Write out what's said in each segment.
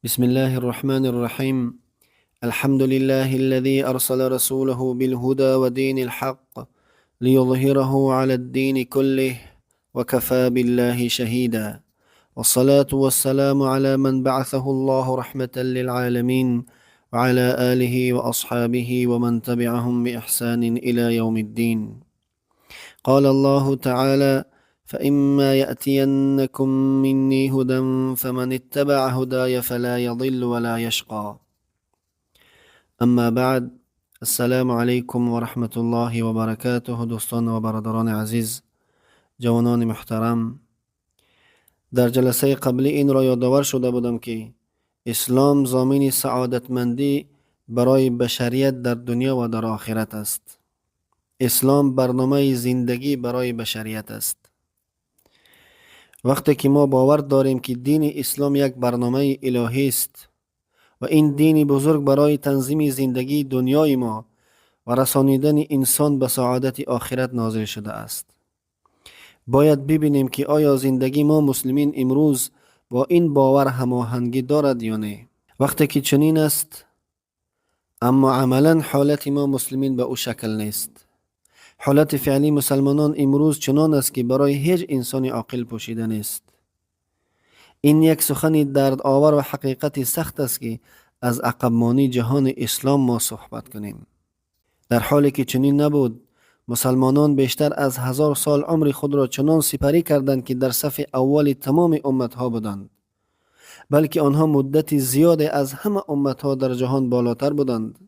بسم الله الرحمن الرحيم. الحمد لله الذي أرسل رسوله بالهدى ودين الحق ليظهره على الدين كله وكفى بالله شهيدا. والصلاة والسلام على من بعثه الله رحمة للعالمين وعلى آله وأصحابه ومن تبعهم بإحسان إلى يوم الدين. قال الله تعالى: فإما يأتينكم مني هدى فمن اتبع هداي فلا يضل ولا يشقى. اما بعد، السلام علیکم و رحمت الله و برکاته. دوستان و برادران عزیز، جوانان محترم، در جلسه قبلی این را یادآور شده بودم که اسلام ضامن سعادتمندی برای بشریت در دنیا و در آخرت است. اسلام برنامه زندگی برای بشریت است. وقتی که ما باور داریم که دین اسلام یک برنامه الهی است و این دین بزرگ برای تنظیم زندگی دنیای ما و رسانیدن انسان به سعادت آخرت نازل شده است، باید ببینیم که آیا زندگی ما مسلمین امروز با این باور هماهنگی دارد یا نه. وقتی که چنین است، اما عملا حالت ما مسلمین به او شکل نیست. حالت فعلی مسلمانان امروز چنان است که برای هیچ انسان عاقل پوشیده نیست. این یک سخن درد آور و حقیقت سخت است که از عقبمانی جهان اسلام ما صحبت کنیم. در حالی که چنین نبود، مسلمانان بیشتر از 1000 سال عمر خود را چنان سپری کردند که در صف اول تمام امتها بودند، بلکه آنها مدت زیاد از همه امتها در جهان بالاتر بودند.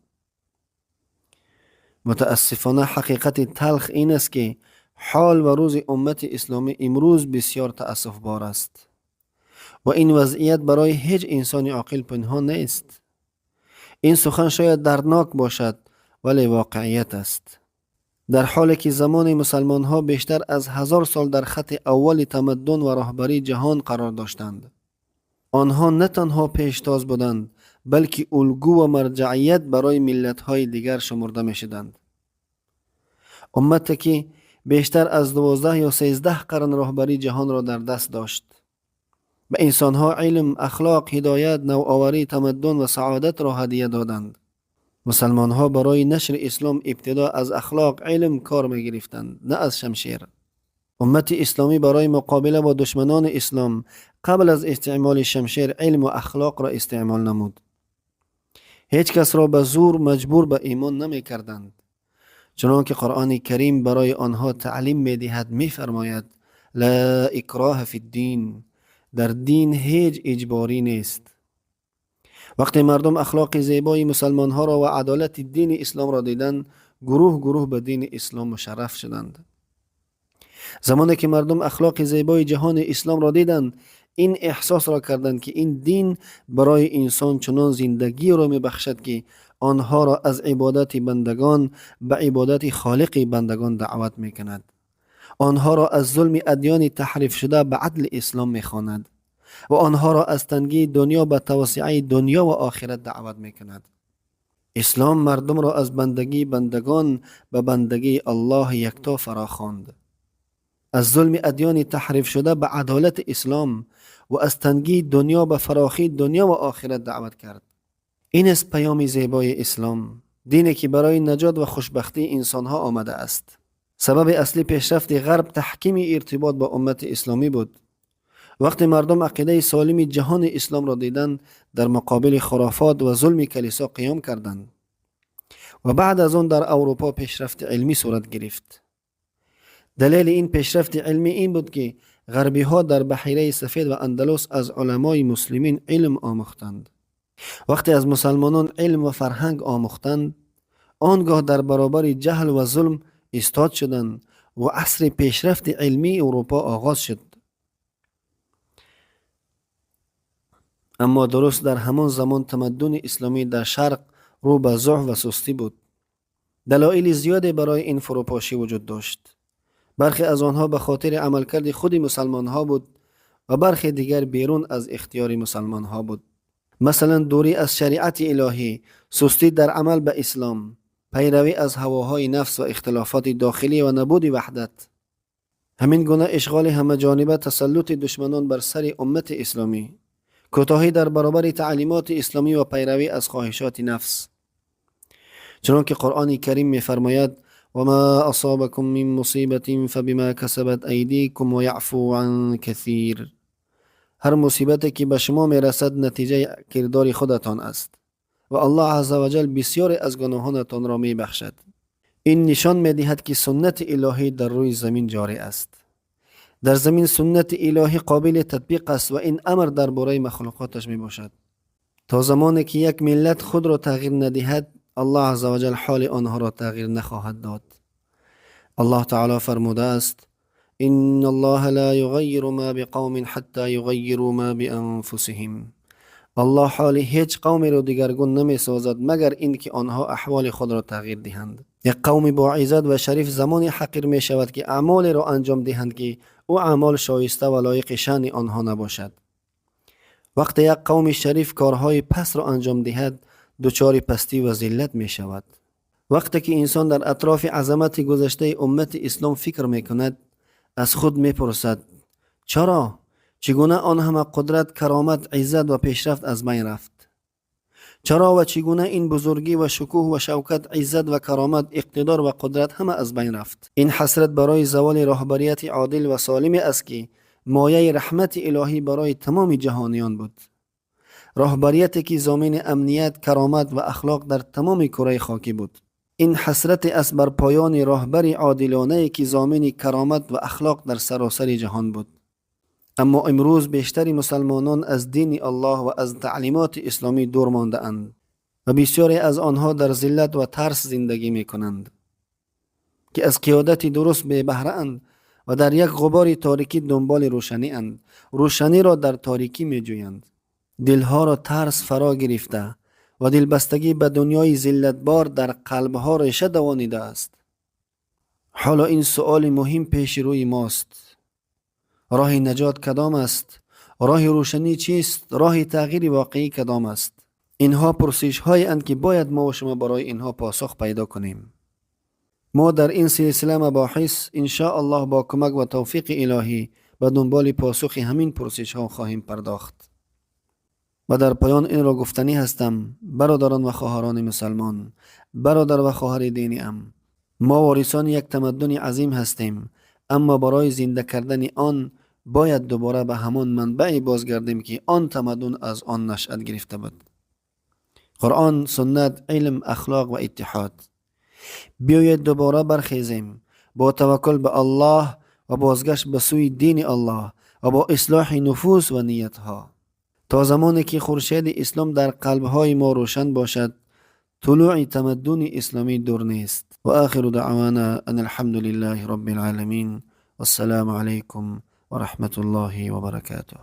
متاسفانه حقیقت تلخ این است که حال و روز امت اسلامی امروز بسیار تأسف بار است و این وضعیت برای هیچ انسان عاقل پنهان نیست. این سخن شاید دردناک باشد، ولی واقعیت است. در حالی که زمان مسلمان ها بیشتر از 1000 سال در خط اول تمدن و رهبری جهان قرار داشتند، آنها نه تنها پیشتاز بودند، بلکه الگو و مرجعیت برای ملت های دیگر شمرده می شدند. امتی که بیشتر از 12 یا 13 قرن رهبری جهان را در دست داشت، به انسانها علم، اخلاق، هدایت، نوآوری، تمدن و سعادت را هدیه دادند. مسلمان ها برای نشر اسلام ابتدا از اخلاق، علم کار می گرفتند، نه از شمشیر. امت اسلامی برای مقابله با دشمنان اسلام قبل از استعمال شمشیر علم و اخلاق را استعمال نمود. هیچ کس را به زور مجبور به ایمان نمی کردند، چنانکه قرآن کریم برای آنها تعلیم می دهد، می فرماید: لا اکراه فی الدین، در دین هیچ اجباری نیست. وقتی مردم اخلاق زیبای مسلمان ها را و عدالت دین اسلام را دیدند، گروه گروه به دین اسلام مشرف شدند. زمانی که مردم اخلاق زیبای جهان اسلام را دیدند، این احساس را کردند که این دین برای انسان چنان زندگی را می بخشد که آنها را از عبادت بندگان به عبادت خالق بندگان دعوت می کند. آنها را از ظلم ادیان تحریف شده به عدل اسلام می خواند و آنها را از تنگی دنیا به توسعه دنیا و آخرت دعوت می کند. اسلام مردم را از بندگی بندگان به بندگی الله یکتا فراخواند، از ظلم ادیان تحریف شده به عدالت اسلام و از تنگی دنیا به فراخی دنیا و آخرت دعوت کرد. این است پیام زیبای اسلام، دینی که برای نجات و خوشبختی انسانها آمده است. سبب اصلی پیشرفت غرب تحکیم ارتباط با امت اسلامی بود. وقتی مردم عقیده سالم جهان اسلام را دیدند، در مقابل خرافات و ظلم کلیسا قیام کردند و بعد از آن در اروپا پیشرفت علمی صورت گرفت. دلیل این پیشرفت علمی این بود که غربی ها در بحیره سفید و اندلس از علمای مسلمین علم آموختند. وقتی از مسلمانان علم و فرهنگ آموختند، آنگاه در برابر جهل و ظلم ایستاد شدند و عصر پیشرفت علمی اروپا آغاز شد. اما درست در همان زمان تمدن اسلامی در شرق رو به ضعف و سستی بود. دلایل زیادی برای این فروپاشی وجود داشت. برخی از آنها به خاطر عملکرد خود مسلمان ها بود و برخی دیگر بیرون از اختیار مسلمان ها بود. مثلا دوری از شریعت الهی، سستی در عمل به اسلام، پیروی از هواهای نفس و اختلافات داخلی و نبود وحدت. همین گونه اشغال همه جانبه تسلط دشمنان بر سر امت اسلامی کوتاهی در برابر تعلیمات اسلامی و پیروی از خواهشات نفس. چنانکه قرآن کریم می‌فرماید و ما اصابکم من مصیبت فبما کسبت ایدیکم و یعفو عن کثیر. هر مصیبتی که به شما میرسد نتیجه کردار خودتان است و الله عزوجل بسیار از گناهانتان را میبخشد. این نشان میدهد که سنت الهی در روی زمین جاری است. در زمین سنت الهی قابل تطبیق است و این امر درباره مخلوقاتش می باشد. تا زمانی که یک ملت خود را تغییر ندهد، الله عزوجل حال آنها را تغییر نخواهد داد. الله تعالی فرموده است: ان الله لا یغیر ما بقوم حتی یغیروا ما بانفسهم. الله حال هیچ قومی را دیگرگون نمی سازد مگر اینکه آنها احوال خود را تغییر دهند. یک قوم با عزت و شریف زمانی حقیر می شود که اعمال را انجام دهند که او اعمال شایسته و لایق شأن آنها نباشد. وقتی یک قوم شریف کارهای پس را انجام دهد، دچار پستی و ذلت می شود. وقتی که انسان در اطراف عظمت گذشته امت اسلام فکر می کند، از خود می پرسد: چرا؟ چگونه آن همه قدرت، کرامت، عزت و پیشرفت از بین رفت؟ چرا و چگونه این بزرگی و شکوه و شوکت، عزت و کرامت، اقتدار و قدرت همه از بین رفت؟ این حسرت برای زوال رهبریت عادل و سالمی است که مایه رحمت الهی برای تمام جهانیان بود. رهبریتی که ضامن امنیت، کرامت و اخلاق در تمام کره خاکی بود. این حسرت است بر پایان رهبر عادلانه که ضامن کرامت و اخلاق در سراسر جهان بود. اما امروز بیشتر مسلمانان از دین الله و از تعلیمات اسلامی دور مانده اند و بسیاری از آنها در ذلت و ترس زندگی می کنند که از قیادت درست بی بهره اند و در یک غبار تاریکی دنبال روشنی اند. روشنی را در تاریکی می جویند. دلها را ترس فرا گرفته و دلبستگی به دنیای ذلتبار در قلبها ریشه دوانیده است. حالا این سؤال مهم پیش روی ماست: راه نجات کدام است؟ راه روشنی چیست؟ راه تغییر واقعی کدام است؟ اینها پرسش های اند که باید ما و شما برای اینها پاسخ پیدا کنیم. ما در این سلسله مباحث ان شاء الله با کمک و توفیق الهی به دنبال پاسخ همین پرسش ها خواهیم پرداخت. و در پایان این را گفتنی هستم: برادران و خواهران مسلمان، برادر و خواهر دینیم، ما وارثان یک تمدن عظیم هستیم، اما برای زنده کردن آن باید دوباره به همان منبع بازگردیم که آن تمدن از آن نشأت گرفته بود: قرآن، سنت، علم، اخلاق و اتحاد. بیایید دوباره برخیزیم با توکل به الله و بازگشت به سوی دین الله و با اصلاح نفوس و نیتها تا زمانی که خورشید اسلام در قلبهای ما روشن باشد. طلوع تمدن اسلامی دور نیست. و آخر دعوانا ان الحمد لله رب العالمین والسلام علیکم و رحمت الله و برکاته.